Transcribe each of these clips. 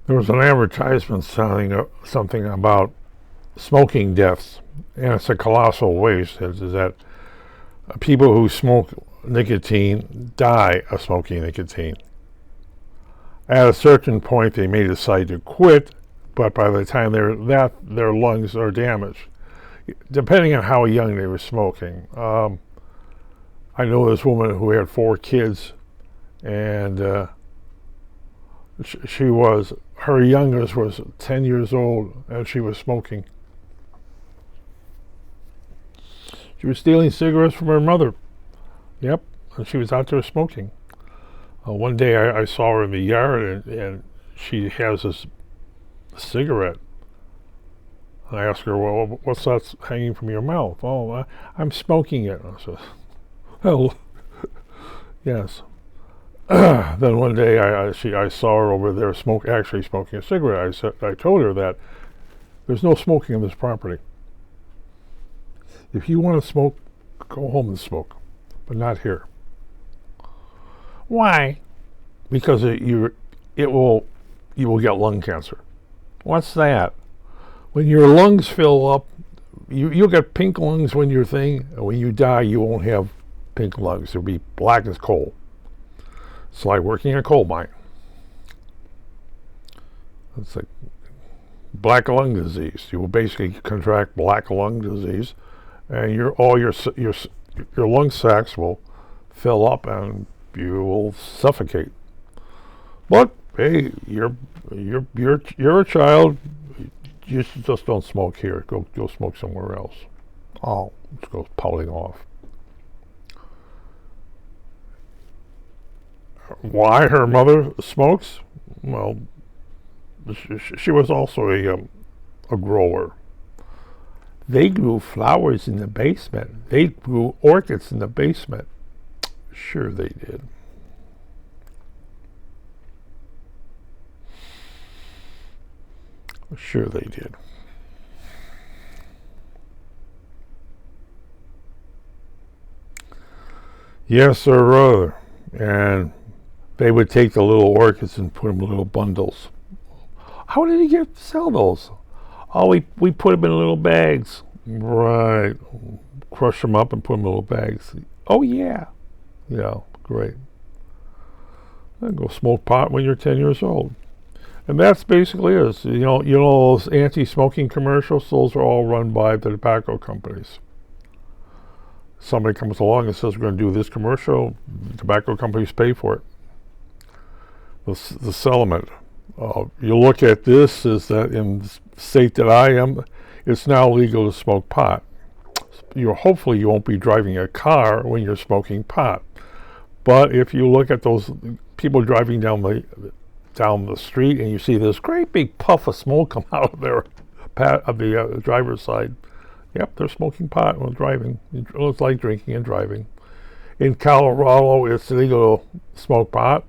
There was an advertisement selling something about smoking deaths, and it's a colossal waste. Is that people who smoke nicotine die of smoking nicotine. At a certain point, they may decide to quit, but by the time their lungs are damaged, depending on how young they were smoking. I know this woman who had 4 kids, and her youngest was 10 years old, and she was smoking. She was stealing cigarettes from her mother. Yep, and she was out there smoking. One day I saw her in the yard, and she has this cigarette. And I asked her, well, what's that hanging from your mouth? Oh, I'm smoking it. I said, well, yes. Then one day I saw her over there actually smoking a cigarette. I told her that there's no smoking on this property. If you want to smoke, go home and smoke, but not here. Why? Because you will get lung cancer. What's that? When your lungs fill up, you'll get pink lungs when you're and when you die, you won't have pink lungs. They'll be black as coal. It's like working in a coal mine. It's like black lung disease. You will basically contract black lung disease, and your lung sacs will fill up, and you will suffocate. But hey, you're a child. You just don't smoke here. Go smoke somewhere else. Oh, just goes pouting off. Why her mother smokes? Well, she was also a grower. They grew flowers in the basement. They grew orchids in the basement. Sure they did. Sure they did. Yes, sir. And they would take the little orchids and put them in little bundles. How did he get to sell those? Oh, we put them in little bags. Right. Crush them up and put them in little bags. Oh, yeah. Yeah, great. And go smoke pot when you're 10 years old. And that's basically it. You know those anti-smoking commercials, those are all run by the tobacco companies. Somebody comes along and says, we're going to do this commercial, the tobacco companies pay for it. The settlement. You look at this, is that in the state that I am, it's now legal to smoke pot. Hopefully you won't be driving a car when you're smoking pot. But if you look at those people driving down the street and you see this great big puff of smoke come out of the driver's side, yep, they're smoking pot while driving. It's like drinking and driving. In Colorado, it's illegal to smoke pot,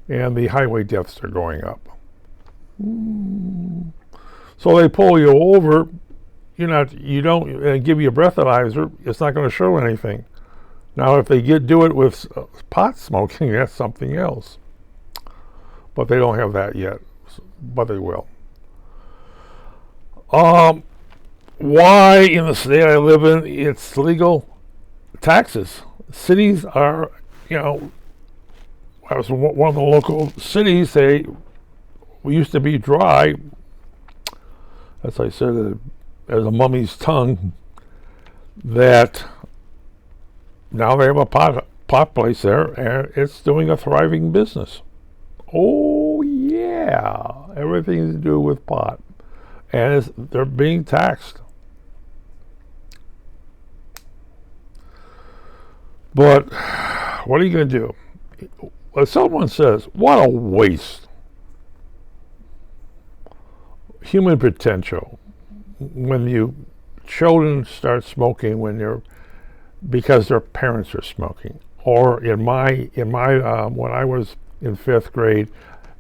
and the highway deaths are going up. So they pull you over. You don't give you a breathalyzer. It's not going to show anything. Now, if they do it with pot smoking, that's something else. But they don't have that yet. But they will. Why in the state I live in it's legal? Taxes. Cities are, I was in one of the local cities. We used to be dry, as I said, as a mummy's tongue. That now they have a pot place there, and it's doing a thriving business. Oh yeah, everything to do with pot, and they're being taxed. But what are you going to do? Well, someone says, what a waste. Human potential. When children start smoking because their parents are smoking. Or in my when I was in 5th grade,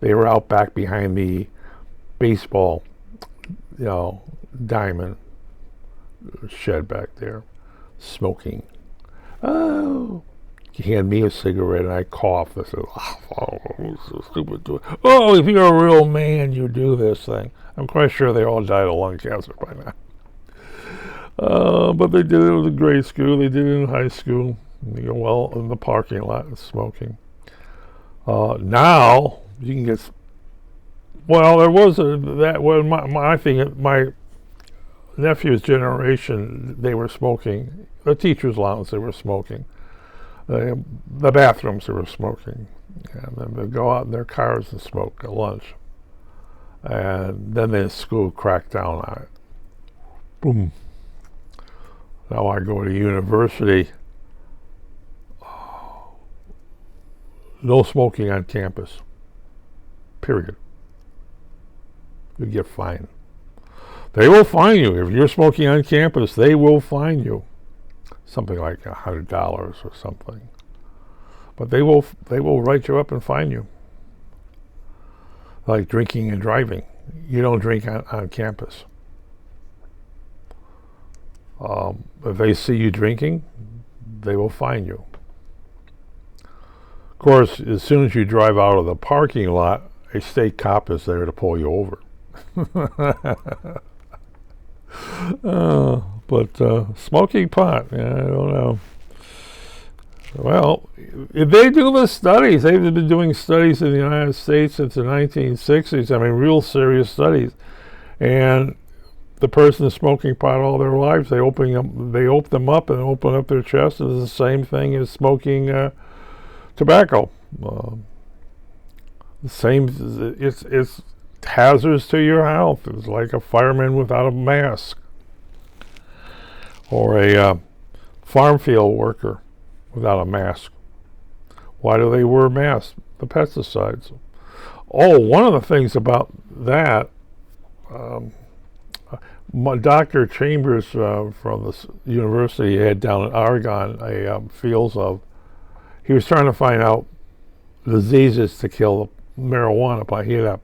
they were out back behind the baseball, diamond shed back there, smoking. Oh, He handed me a cigarette, and I coughed. I said, "Oh, this is so stupid." Oh, if you're a real man, you do this thing. I'm quite sure they all died of lung cancer by now. But they did it in grade school. They did it in high school. You go, well, in the parking lot, smoking. Now you can get. Well, there was that. Well, I think my nephew's generation, they were smoking. The teachers' lounge, they were smoking. The bathrooms, they were smoking. And then they'd go out in their cars and smoke at lunch. And then the school cracked down on it. Boom. Now I go to university. No smoking on campus. Period. You get fined. They will fine you. If you're smoking on campus, they will fine you. Something like $100 or something. But they will write you up and fine you. Like drinking and driving. You don't drink on campus. If they see you drinking, they will fine you. Of course, as soon as you drive out of the parking lot, a state cop is there to pull you over. But smoking pot, I don't know. Well, if they do the studies, they've been doing studies in the United States since the 1960s. I mean, real serious studies. And the person is smoking pot all their lives. They open them up and open up their chest. It's the same thing as smoking tobacco. The same. It's hazardous to your health. It's like a fireman without a mask, or a farm field worker without a mask. Why do they wear masks? The pesticides. Oh, one of the things about that, Dr. Chambers from the university had down in Oregon fields of, he was trying to find out diseases to kill marijuana, but he had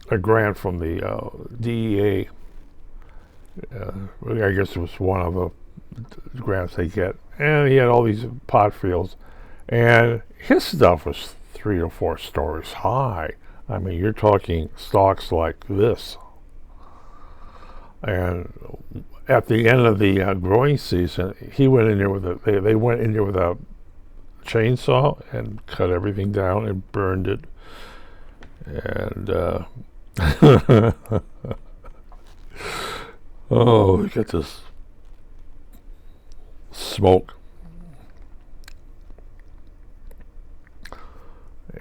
a grant from the DEA. I guess it was one of the grants they get, and he had all these pot fields, and his stuff was 3 or 4 stories high. I mean, you're talking stalks like this. And at the end of the growing season, he went in there with they went in there with a chainsaw and cut everything down and burned it. And oh, look at this smoke.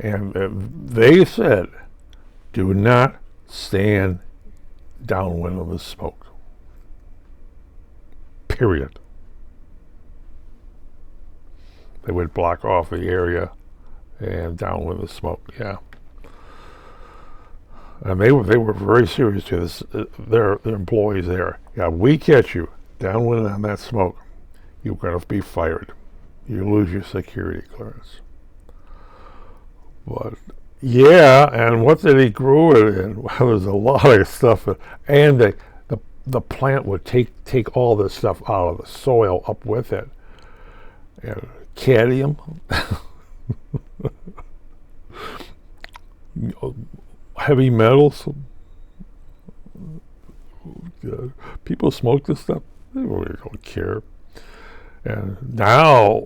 And they said, do not stand downwind of the smoke. Period. They would block off the area and downwind the smoke. Yeah. And they were very serious to this. Their employees there. Yeah, we catch you downwind on that smoke, you're going to be fired. You lose your security clearance. But yeah, and what did he grow it in? Well, there's a lot of stuff, and the plant would take all this stuff out of the soil up with it, and cadmium, heavy metals. People smoke this stuff. They really don't care. And now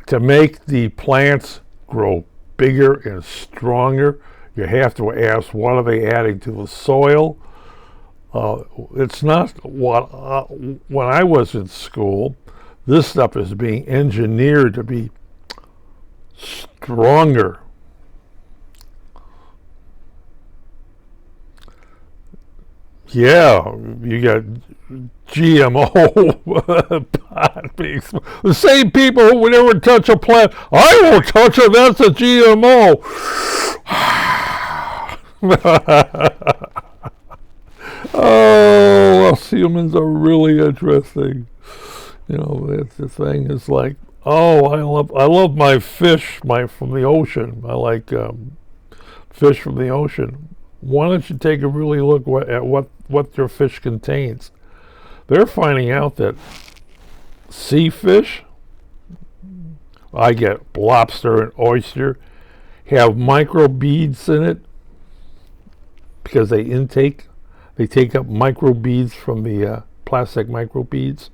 to make the plants grow bigger and stronger, you have to ask, what are they adding to the soil? It's not what when I was in school, this stuff is being engineered to be stronger. Yeah, you got GMO pot being the same people who would never touch a plant. I won't touch it. That's a GMO. Oh, well, humans are really interesting. You know, it's the thing is like, oh, I love my fish from the ocean. I like fish from the ocean. Why don't you take a really look at what your fish contains? They're finding out that sea fish, I get lobster and oyster, have micro beads in it because they take up micro beads from the plastic micro beads.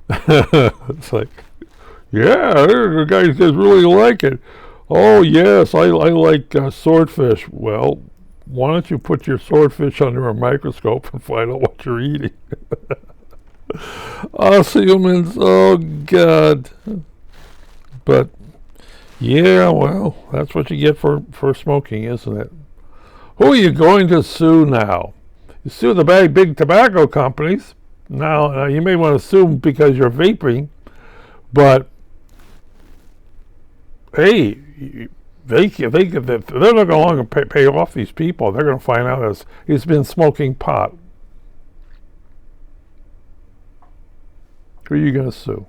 It's like, yeah, the guys really like it. Oh yes, I like swordfish. Well, why don't you put your swordfish under a microscope and find out what you're eating? Us humans, oh God. But yeah, well, that's what you get for smoking, isn't it? Who are you going to sue now? You sue the big tobacco companies. Now, you may want to sue them because you're vaping, but hey, they're not going to pay off these people. They're going to find out he's been smoking pot. Who are you going to sue?